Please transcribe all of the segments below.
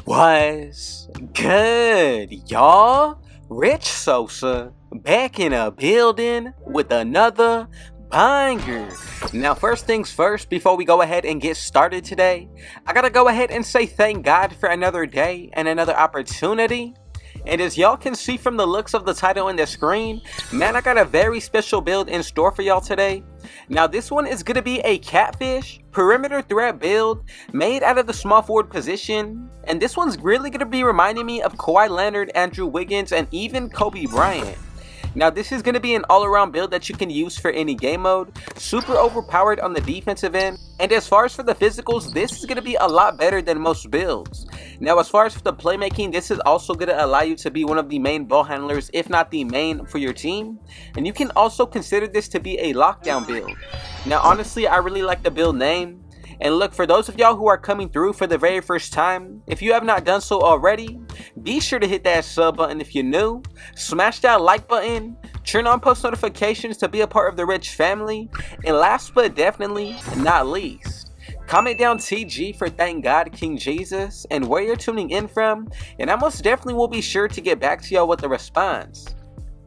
Was good, y'all? Rich Sosa back in a building with another banger. Now, first things first, before we go ahead and get started today, I gotta go ahead and say thank God for another day and another opportunity. And as y'all can see from the looks of the title and the screen, man, I got a very special build in store for y'all today. Now, this one is going to be a catfish perimeter threat build made out of the small forward position. And this one's really going to be reminding me of Kawhi Leonard, Andrew Wiggins, and even Kobe Bryant. Now, this is going to be an all-around build that you can use for any game mode, super overpowered on the defensive end, and as far as for the physicals, this is going to be a lot better than most builds. Now, as far as for the playmaking, this is also going to allow you to be one of the main ball handlers, if not the main, for your team, and you can also consider this to be a lockdown build. Now, honestly, I really like the build name. And look, for those of y'all who are coming through for the very first time, if you have not done so already, be sure to hit that sub button if you're new, smash that like button, turn on post notifications to be a part of the Rich family, and last but definitely not least, comment down TG for Thank God King Jesus and where you're tuning in from, and I most definitely will be sure to get back to y'all with the response.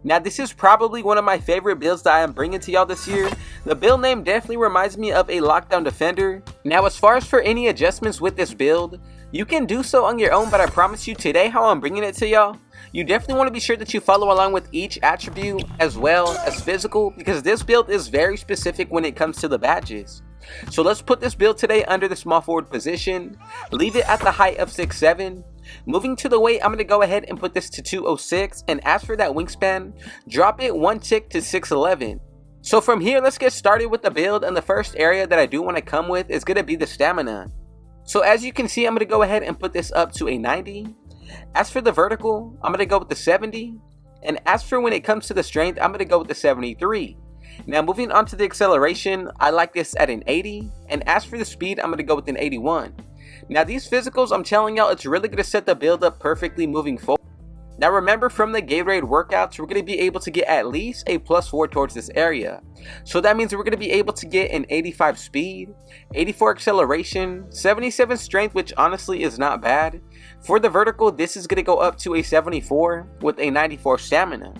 Now, this is probably one of my favorite builds that I am bringing to y'all this year. The build name definitely reminds me of a lockdown defender. Now, as far as for any adjustments with this build, you can do so on your own, but I promise you today how I'm bringing it to y'all, you definitely want to be sure that you follow along with each attribute as well as physical, because this build is very specific when it comes to the badges. So let's put this build today under the small forward position, leave it at the height of 6'7". Moving to the weight, I'm going to go ahead and put this to 206, and as for that wingspan, drop it one tick to 6'11". So from here, let's get started with the build, and the first area that I do want to come with is going to be the stamina. So as you can see, I'm going to go ahead and put this up to a 90. As for the vertical, I'm going to go with the 70, and as for when it comes to the strength, I'm going to go with the 73. Now, moving on to the acceleration, I like this at an 80, and as for the speed, I'm going to go with an 81. Now, these physicals, I'm telling y'all, it's really going to set the build up perfectly moving forward. Now, remember, from the Gatorade workouts, we're going to be able to get at least a +4 towards this area. So that means we're going to be able to get an 85 speed, 84 acceleration, 77 strength, which honestly is not bad. For the vertical, this is going to go up to a 74 with a 94 stamina.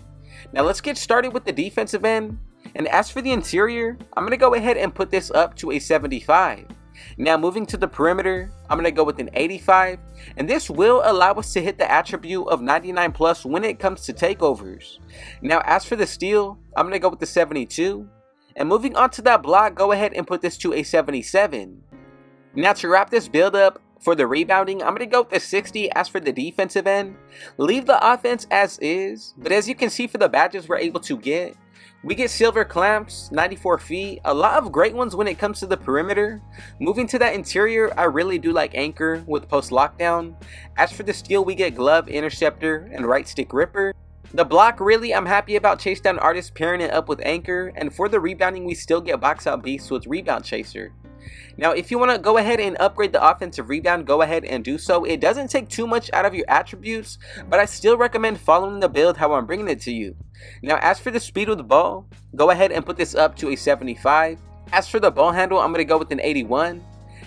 Now, let's get started with the defensive end. And as for the interior, I'm going to go ahead and put this up to a 75. Now, moving to the perimeter, I'm going to go with an 85, and this will allow us to hit the attribute of 99 plus when it comes to takeovers. Now, as for the steal, I'm going to go with the 72, and moving on to that block, go ahead and put this to a 77. Now, to wrap this build up, for the rebounding, I'm going to go with the 60. As for the defensive end, leave the offense as is, but as you can see for the badges we're able to get, we get silver clamps, 94 feet, a lot of great ones when it comes to the perimeter. Moving to that interior, I really do like anchor with post lockdown. As for the steal, we get glove, interceptor, and right stick ripper. The block, really, I'm happy about chase down artist pairing it up with anchor, and for the rebounding, we still get box out beast with rebound chaser. Now, if you want to go ahead and upgrade the offensive rebound, go ahead and do so. It doesn't take too much out of your attributes, but I still recommend following the build how I'm bringing it to you. Now, as for the speed with the ball, go ahead and put this up to a 75. As for the ball handle, I'm going to go with an 81.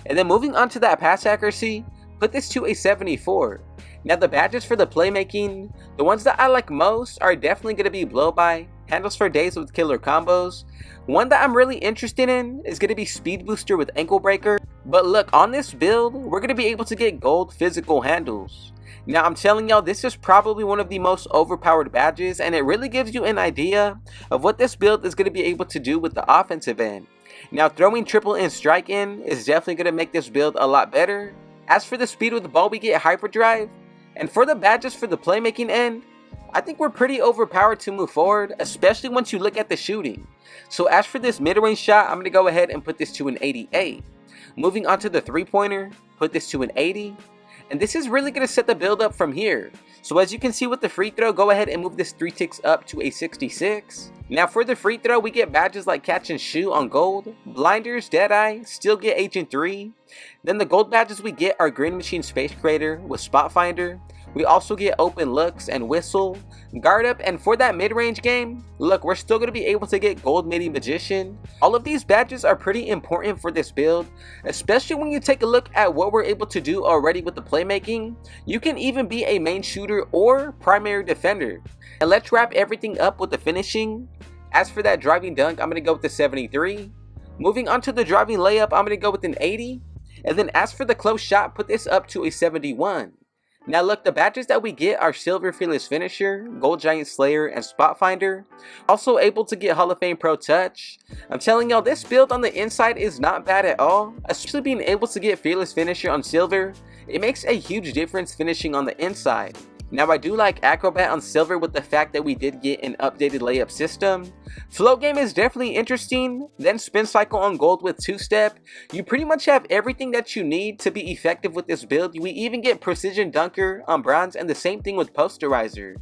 And then moving on to that pass accuracy, put this to a 74. Now, the badges for the playmaking, the ones that I like most are definitely going to be blow by, handles for days with killer combos. One that I'm really interested in is going to be speed booster with ankle breaker. But look, on this build, we're going to be able to get gold physical handles. Now, I'm telling y'all, this is probably one of the most overpowered badges, and it really gives you an idea of what this build is going to be able to do with the offensive end. Now, throwing triple and strike in is definitely going to make this build a lot better. As for the speed with the ball, we get hyperdrive. And for the badges for the playmaking end, I think we're pretty overpowered to move forward, especially once you look at the shooting. So as for this mid-range shot, I'm going to go ahead and put this to an 88. Moving on to the three-pointer, put this to an 80. And this is really going to set the build up from here. So as you can see with the free throw, go ahead and move this 3 ticks up to a 66. Now for the free throw, we get badges like catch and shoot on gold, blinders, deadeye, still get agent 3. Then the gold badges we get are green machine space creator with spot finder, We also get open looks and whistle, guard up, and for that mid-range game, look, we're still going to be able to get gold midi magician. All of these badges are pretty important for this build, especially when you take a look at what we're able to do already with the playmaking. You can even be a main shooter or primary defender. And let's wrap everything up with the finishing. As for that driving dunk, I'm going to go with the 73. Moving on to the driving layup, I'm going to go with an 80. And then as for the close shot, put this up to a 71. Now look, the badges that we get are Silver Fearless Finisher, Gold Giant Slayer, and Spot Finder. Also able to get Hall of Fame Pro Touch. I'm telling y'all, this build on the inside is not bad at all. Especially being able to get Fearless Finisher on Silver, it makes a huge difference finishing on the inside. Now I do like Acrobat on Silver with the fact that we did get an updated layup system. Float game is definitely interesting. Then Spin Cycle on Gold with 2-step. You pretty much have everything that you need to be effective with this build. We even get Precision Dunker on Bronze, and the same thing with Posterizer.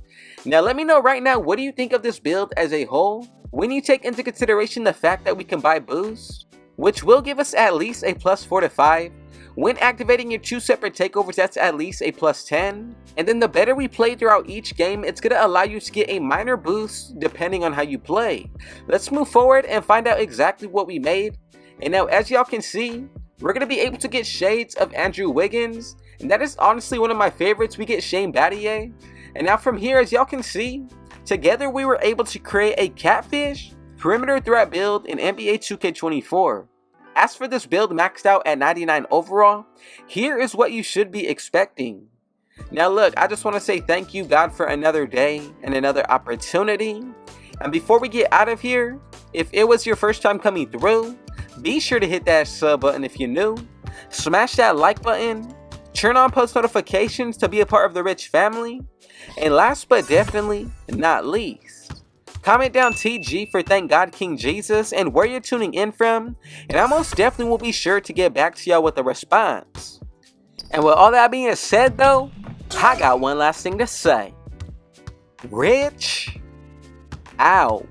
Now let me know right now, what do you think of this build as a whole? When you take into consideration the fact that we can buy boost, which will give us at least a +4 to 5. When activating your 2 separate takeovers, that's at least a +10. And then the better we play throughout each game, it's going to allow you to get a minor boost depending on how you play. Let's move forward and find out exactly what we made. And now as y'all can see, we're going to be able to get shades of Andrew Wiggins. And that is honestly one of my favorites. We get Shane Battier. And now from here, as y'all can see, together we were able to create a Catfish perimeter threat build in NBA 2K24. As for this build maxed out at 99 overall, here is what you should be expecting. Now look, I just want to say thank you God for another day and another opportunity. And before we get out of here, if it was your first time coming through, be sure to hit that sub button if you're new, smash that like button, turn on post notifications to be a part of the Rich family, and last but definitely not least, comment down TG for Thank God King Jesus and where you're tuning in from, and I most definitely will be sure to get back to y'all with a response. And with all that being said though, I got one last thing to say. Rich out.